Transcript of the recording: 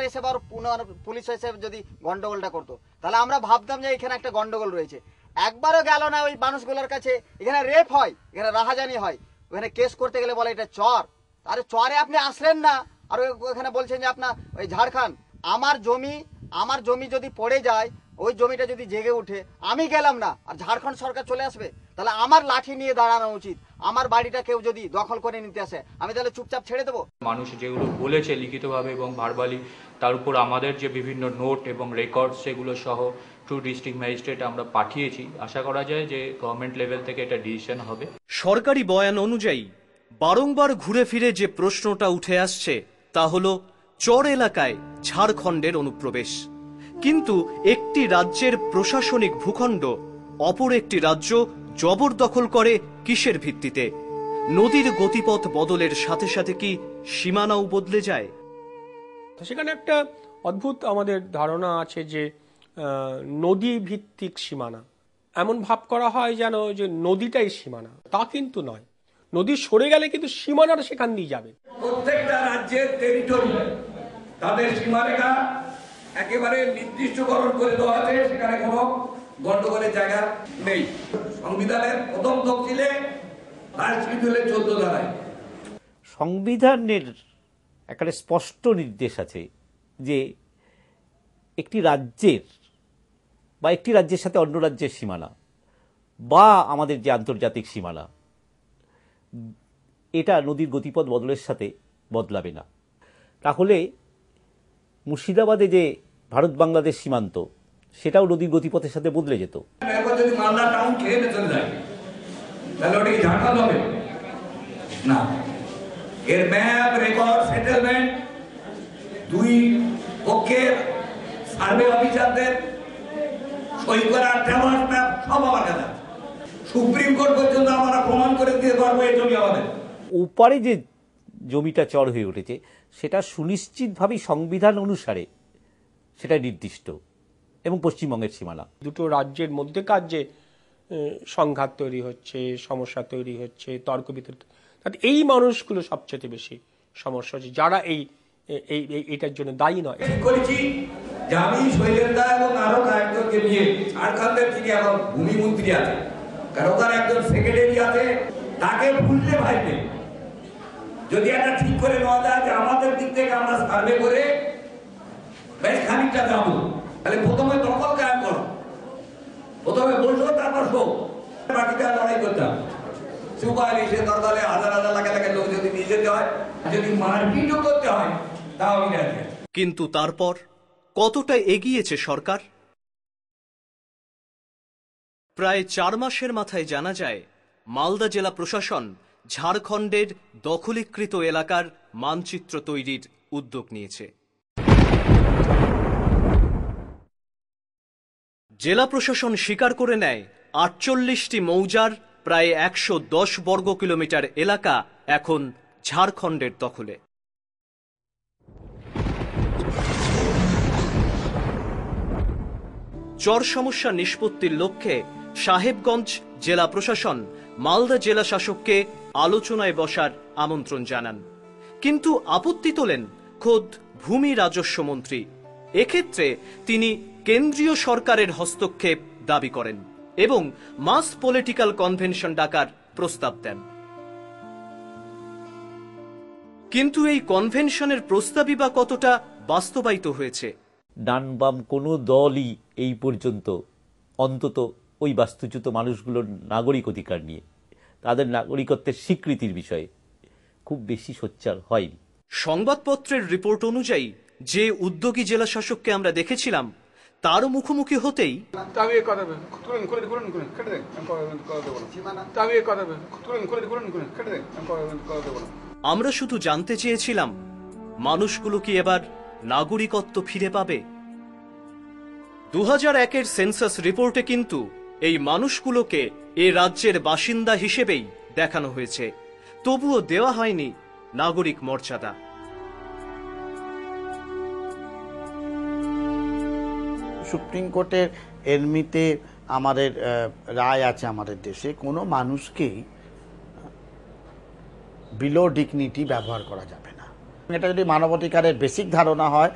এসে বা পুলিশ এসে যদি গন্ডগোলটা করতো তাহলে আমরা ভাবতাম যে এখানে একটা গন্ডগোল রয়েছে। একবারও গেল না ওই মানুষগুলোর কাছে। এখানে রেপ হয়, এখানে রাহাজানি হয়, ওখানে কেস করতে গেলে বলে এটা চর। আরে চরে আপনি আসলেন না, আর ওখানে বলছেন যে আপনার ওই ঝাড়খণ্ড। আমার জমি যদি পড়ে যায়, ওই জমিটা যদি জেগে উঠে, আমি গেলাম না আর ঝাড়খণ্ড সরকার চলে আসবে, তাহলে আমার লাঠি নিয়ে দাঁড়ানো উচিত। আমার বাড়িটা কেউ যদি দখল করে নিতে আসে, আমি তাহলে চুপচাপ ছেড়ে দেবো? মানুষ যেগুলো বলেছে লিখিতভাবে এবং ভার্বালি, তার উপর আমাদের যে বিভিন্ন নোট এবং রেকর্ড সেগুলো সহ টু ডিস্ট্রিক্ট ম্যাজিস্ট্রেট আমরা পাঠিয়েছি। আশা করা যায় যে গভর্নমেন্ট লেভেল থেকে এটা ডিসিশন হবে। সরকারি বয়ান অনুযায়ী বারংবার ঘুরে ফিরে যে প্রশ্নটা উঠে আসছে তা হলো চর এলাকায় ঝাড়খণ্ডের অনুপ্রবেশ। কিন্তু একটি রাজ্যের প্রশাসনিক ভূখণ্ড অপর একটি রাজ্য জবরদখল করে কিসের ভিত্তিতে? নদীর গতিপথ বদলের সাথে সাথে কি সীমানাও বদলে যায়? সেখানে একটা অদ্ভুত আমাদের ধারণা আছে যে নদী ভিত্তিক সীমানা, এমন ভাব করা হয় যেন যে নদীটাই সীমানা। তা কিন্তু নয়, নদী সরে গেলে কিন্তু সীমানাটা সেখান দিয়ে যাবে। প্রত্যেকটা রাজ্যের টেরিটরি তাদের সীমারেখা একেবারে নির্দিষ্টকরণ করে দেওয়া আছে, সেখানে কোনো গন্ডগোলের জায়গা নেই। সংবিধানের প্রথম তফসিলে আর শিডিউলের 14 ধারায় সংবিধানের একটা স্পষ্ট নির্দেশ আছে যে একটি রাজ্যের বা একটি রাজ্যের সাথে অন্য রাজ্যের সীমানা বা আমাদের যে আন্তর্জাতিক সীমানা, এটা নদীর গতিপথ বদলের সাথে বদলাবে না। তাহলে মুর্শিদাবাদে যে ভারত বাংলাদেশ সীমান্ত, সেটাও নদীর গতিপথের সাথে বদলে যেত। যদি মালদা টাউন খেয়ে চলে যায় তাহলে ওটা কি ঝাড়খণ্ড হবে না? এর ম্যাপ, রেকর্ড, সেটেলমেন্ট, দুই পক্ষের সার্ভে অফিসারদের সই করা ট্রাভার্স ম্যাপ সব আমার কাছে। সুপ্রিম কোর্ট পর্যন্ত আমরা প্রমাণ করে দিতে পারবো এই জমি আমাদের। ওপারে যে জমিটা চর হয়ে উঠেছে সেটা সুনিশ্চিতভাবেই সংবিধান অনুসারে সেটা নির্দিষ্ট এবং পশ্চিমবঙ্গের সীমানা। দুটো রাজ্যের মধ্যেকার যে সংঘাত তৈরি হচ্ছে, সমস্যা তৈরি হচ্ছে, তর্ক বিতর্ক, এই মানুষগুলো সবচেয়ে বেশি সমস্যা হচ্ছে, যারা এইটার জন্য দায়ী নয়। করেছি যে আমি শৈলেন্দা এবং আরো কয়েকজনকে নিয়ে ঝাড়খণ্ডের যিনি এখন ভূমিমন্ত্রী আছে, কারণ ওখানে একজন সেক্রেটারি আছে, তাকে ভুললে ভাইবে যদি একটা ঠিক করে নেওয়া যায় যে আমাদের দিক থেকে আমরা সার্ভে করে বেশ খানিকটা যাবো, তাহলে প্রথমে দখল কায়েম করো, প্রথমে বসো, তারপর শো, বাকিটা লড়াই করতাম। সুপারি সে দরকারে হাজার হাজার লাখ লাখ লোক যদি নিয়ে যেতে হয়, যদি মারপিটও করতে হয়, তাও আমি রাজি। কিন্তু তারপর কতটা এগিয়েছে সরকার? প্রায় 4 মাসের মাথায় জানা যায় মালদা জেলা প্রশাসন ঝাড়খণ্ডের দখলীকৃত এলাকার মানচিত্র তৈরির উদ্যোগ নিয়েছে। জেলা প্রশাসন স্বীকার করে নেয় 48টি মৌজার প্রায় 110 বর্গ কিলোমিটার এলাকা এখন ঝাড়খণ্ডের দখলে। চর সমস্যা নিষ্পত্তির লক্ষ্যে সাহেবগঞ্জ জেলা প্রশাসন মালদা জেলা শাসককে আলোচনায় বসার আমন্ত্রণ জানান, কিন্তু আপত্তি তোলেন খোদ ভূমি রাজস্ব মন্ত্রী। এক্ষেত্রে তিনি কেন্দ্রীয় সরকারের হস্তক্ষেপ দাবি করেন এবং মাস পলিটিক্যাল কনভেনশন ডাকার প্রস্তাব দেন। কিন্তু এই কনভেনশনের প্রস্তাবই বা কতটা বাস্তবায়িত হয়েছে? ডান বাম কোনো দলই এই পর্যন্ত অন্তত ওই বাস্তুচ্যুত মানুষগুলোর নাগরিক অধিকার নিয়ে, তাদের নাগরিকত্বের স্বীকৃতির বিষয়ে খুব বেশি সোচ্চার হয়নি। সংবাদপত্রের রিপোর্ট অনুযায়ী যে উদ্যোগী জেলা শাসককে আমরা দেখেছিলাম, তার মুখোমুখি হতেই আমরা শুধু জানতে চেয়েছিলাম মানুষগুলো কি এবার নাগরিকত্ব ফিরে পাবে? 2001-এর সেন্সাস রিপোর্টে কিন্তু এই মানুষগুলোকে এ রাজ্যের বাসিন্দা হিসেবেই দেখানো হয়েছে, তবুও দেওয়া হয়নি নাগরিক মর্যাদা। সুপ্রিম কোর্টের এমনিতে আমাদের রায় আছে, আমাদের দেশে কোনো মানুষকেই বিলো ডিগনিটি ব্যবহার করা যাবে না। এটা যদি মানবাধিকারের বেসিক ধারণা হয়